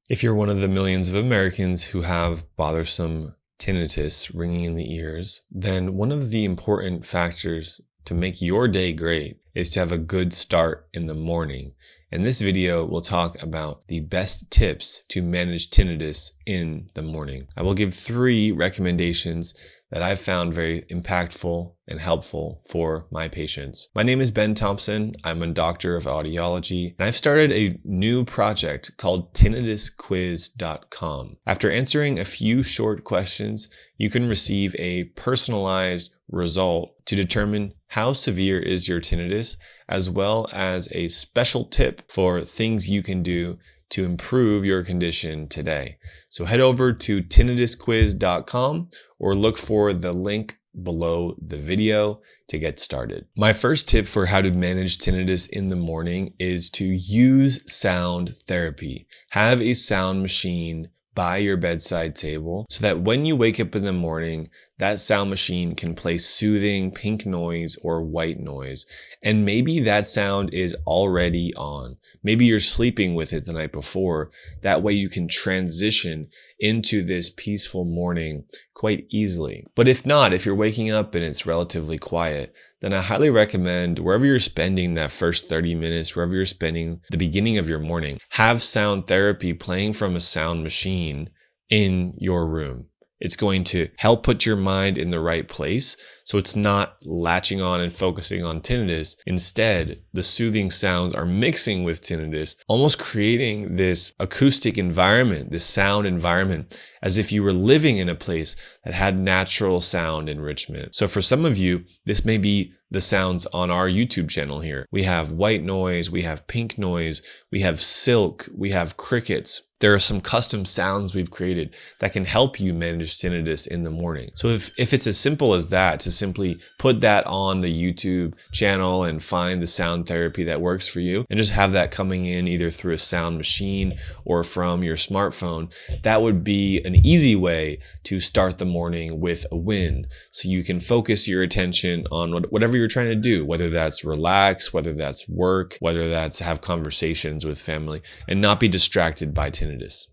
If you're one of the millions of Americans who have bothersome tinnitus ringing in the ears, then one of the important factors to make your day great is to have a good start in the morning. In this video, we'll talk about the best tips to manage tinnitus in the morning. I will give 3 recommendations that I've found very impactful and helpful for my patients. My name is Ben Thompson. I'm a doctor of audiology, and I've started a new project called Tinnitusquiz.com. After answering a few short questions, you can receive a personalized result to determine how severe is your tinnitus, as well as a special tip for things you can do to improve your condition today. So head over to tinnitusquiz.com or look for the link below the video to get started. My first tip for how to manage tinnitus in the morning is to use sound therapy. Have a sound machine by your bedside table so that when you wake up in the morning, that sound machine can play soothing pink noise or white noise. And maybe that sound is already on. Maybe you're sleeping with it the night before. That way you can transition into this peaceful morning quite easily. But if not, if you're waking up and it's relatively quiet, then I highly recommend wherever you're spending that first 30 minutes, wherever you're spending the beginning of your morning, have sound therapy playing from a sound machine in your room. It's going to help put your mind in the right place so it's not latching on and focusing on tinnitus. Instead, the soothing sounds are mixing with tinnitus, almost creating this acoustic environment, this sound environment, as if you were living in a place that had natural sound enrichment. So for some of you, this may be the sounds on our YouTube channel here. We have white noise, we have pink noise, we have silk, we have crickets. There are some custom sounds we've created that can help you manage tinnitus in the morning. So if it's as simple as that, to simply put that on the YouTube channel and find the sound therapy that works for you and just have that coming in either through a sound machine or from your smartphone, that would be an easy way to start the morning with a win. So you can focus your attention on whatever you're trying to do, whether that's relax, whether that's work, whether that's have conversations with family, and not be distracted by tinnitus.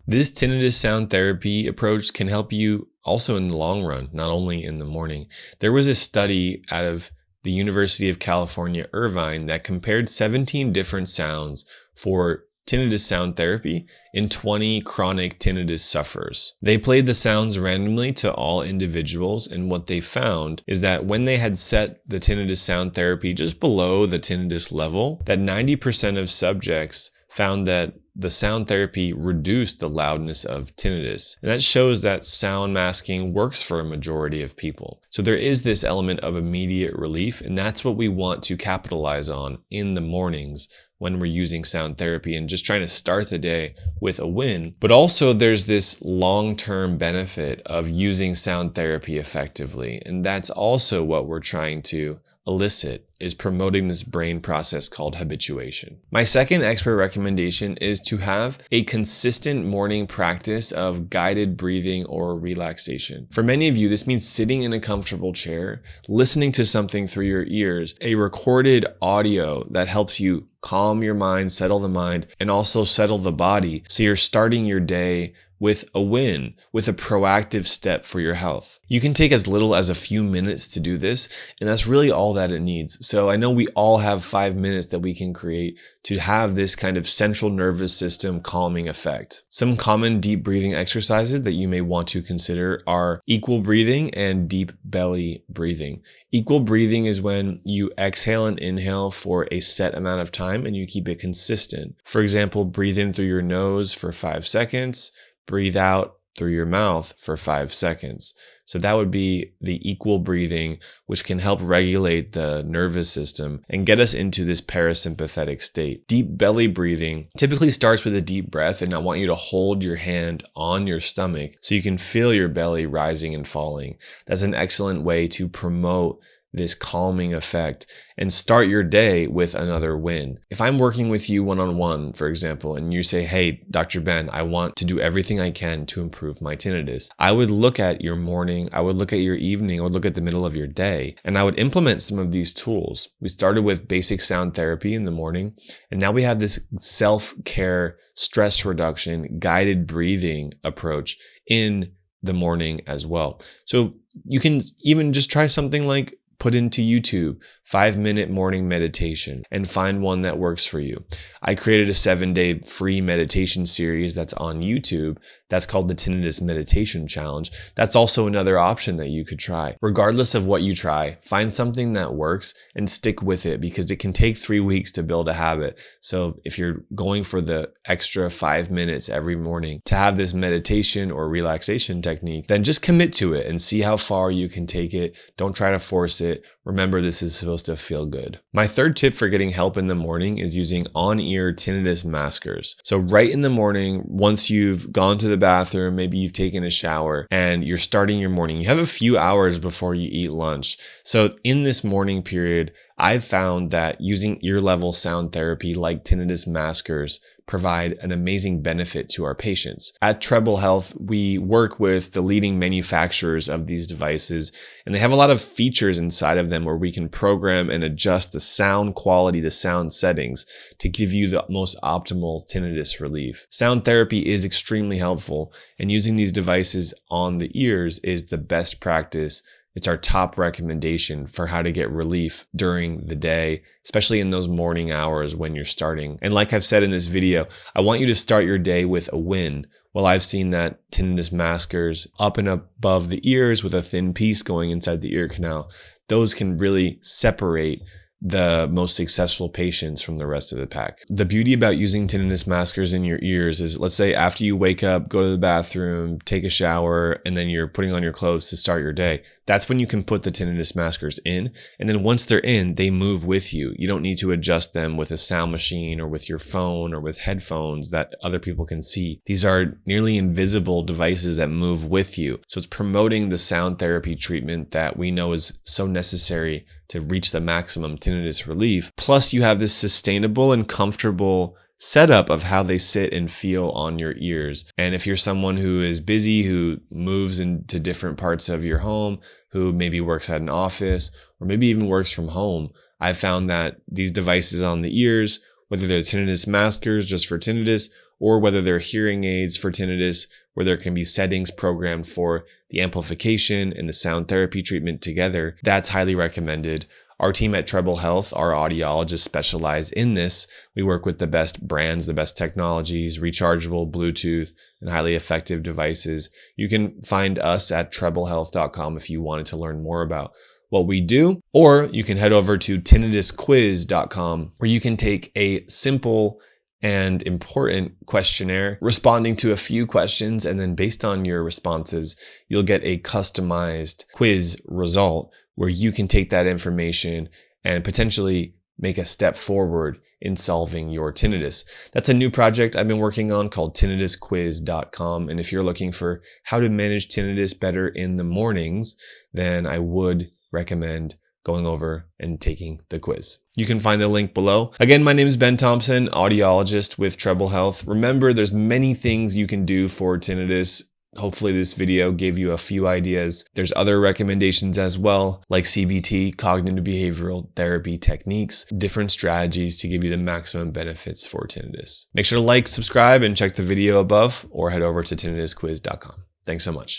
This tinnitus sound therapy approach can help you also in the long run, not only in the morning. There was a study out of the University of California, Irvine, that compared 17 different sounds for tinnitus sound therapy in 20 chronic tinnitus sufferers. They played the sounds randomly to all individuals, and what they found is that when they had set the tinnitus sound therapy just below the tinnitus level, that 90% of subjects found that the sound therapy reduced the loudness of tinnitus. And that shows that sound masking works for a majority of people. So there is this element of immediate relief, and that's what we want to capitalize on in the mornings when we're using sound therapy and just trying to start the day with a win. But also there's this long-term benefit of using sound therapy effectively. And that's also what we're trying to elicit, is promoting this brain process called habituation. My second expert recommendation is to have a consistent morning practice of guided breathing or relaxation. For many of you, this means sitting in a comfortable chair, listening to something through your ears, a recorded audio that helps you calm your mind, settle the mind, and also settle the body. So you're starting your day with a win, with a proactive step for your health. You can take as little as a few minutes to do this, and that's really all that it needs. So I know we all have 5 minutes that we can create to have this kind of central nervous system calming effect. Some common deep breathing exercises that you may want to consider are equal breathing and deep belly breathing. Equal breathing is when you exhale and inhale for a set amount of time and you keep it consistent. For example, breathe in through your nose for 5 seconds, breathe out through your mouth for 5 seconds. So that would be the equal breathing, which can help regulate the nervous system and get us into this parasympathetic state. Deep belly breathing typically starts with a deep breath, and I want you to hold your hand on your stomach so you can feel your belly rising and falling. That's an excellent way to promote this calming effect and start your day with another win. If I'm working with you one-on-one, for example, and you say, hey, Dr. Ben, I want to do everything I can to improve my tinnitus, I would look at your morning, I would look at your evening, I would look at the middle of your day, and I would implement some of these tools. We started with basic sound therapy in the morning, and now we have this self-care, stress reduction, guided breathing approach in the morning as well. So you can even just try something like put into YouTube 5-minute morning meditation and find one that works for you. I created a 7-day free meditation series that's on YouTube. That's called the Tinnitus Meditation Challenge. That's also another option that you could try. Regardless of what you try, find something that works and stick with it, because it can take 3 weeks to build a habit. So if you're going for the extra 5 minutes every morning to have this meditation or relaxation technique, then just commit to it and see how far you can take it. Don't try to force it. Remember, this is supposed to feel good. My third tip for getting help in the morning is using on-ear tinnitus maskers. So right in the morning, once you've gone to the bathroom, maybe you've taken a shower and you're starting your morning, you have a few hours before you eat lunch. So in this morning period, I've found that using ear level sound therapy like Tinnitus Maskers provide an amazing benefit to our patients. At Treble Health, we work with the leading manufacturers of these devices, and they have a lot of features inside of them where we can program and adjust the sound quality, the sound settings to give you the most optimal tinnitus relief. Sound therapy is extremely helpful, and using these devices on the ears is the best practice. It's our top recommendation for how to get relief during the day, especially in those morning hours when you're starting. And like I've said in this video, I want you to start your day with a win. Well, I've seen that tinnitus maskers up and above the ears with a thin piece going inside the ear canal, those can really separate the most successful patients from the rest of the pack. The beauty about using tinnitus maskers in your ears is, let's say after you wake up, go to the bathroom, take a shower, and then you're putting on your clothes to start your day. That's when you can put the tinnitus maskers in. And then once they're in, they move with you. You don't need to adjust them with a sound machine or with your phone or with headphones that other people can see. These are nearly invisible devices that move with you. So it's promoting the sound therapy treatment that we know is so necessary to reach the maximum tinnitus relief. Plus you have this sustainable and comfortable setup of how they sit and feel on your ears. And if you're someone who is busy, who moves into different parts of your home, who maybe works at an office or maybe even works from home, I've found that these devices on the ears, whether they're tinnitus maskers just for tinnitus or whether they're hearing aids for tinnitus, where there can be settings programmed for the amplification and the sound therapy treatment together, that's highly recommended. Our team at Treble Health, our audiologists specialize in this. We work with the best brands, the best technologies, rechargeable Bluetooth, and highly effective devices. You can find us at treblehealth.com if you wanted to learn more about what we do, or you can head over to tinnitusquiz.com, where you can take a simple and important questionnaire responding to a few questions, and then based on your responses, you'll get a customized quiz result where you can take that information and potentially make a step forward in solving your tinnitus. That's a new project I've been working on called tinnitusquiz.com. And if you're looking for how to manage tinnitus better in the mornings, then I would recommend going over and taking the quiz. You can find the link below. Again, my name is Ben Thompson, audiologist with Treble Health. Remember, there's many things you can do for tinnitus. Hopefully this video gave you a few ideas. There's other recommendations as well, like CBT, cognitive behavioral therapy techniques, different strategies to give you the maximum benefits for tinnitus. Make sure to like, subscribe, and check the video above, or head over to tinnitusquiz.com. Thanks so much.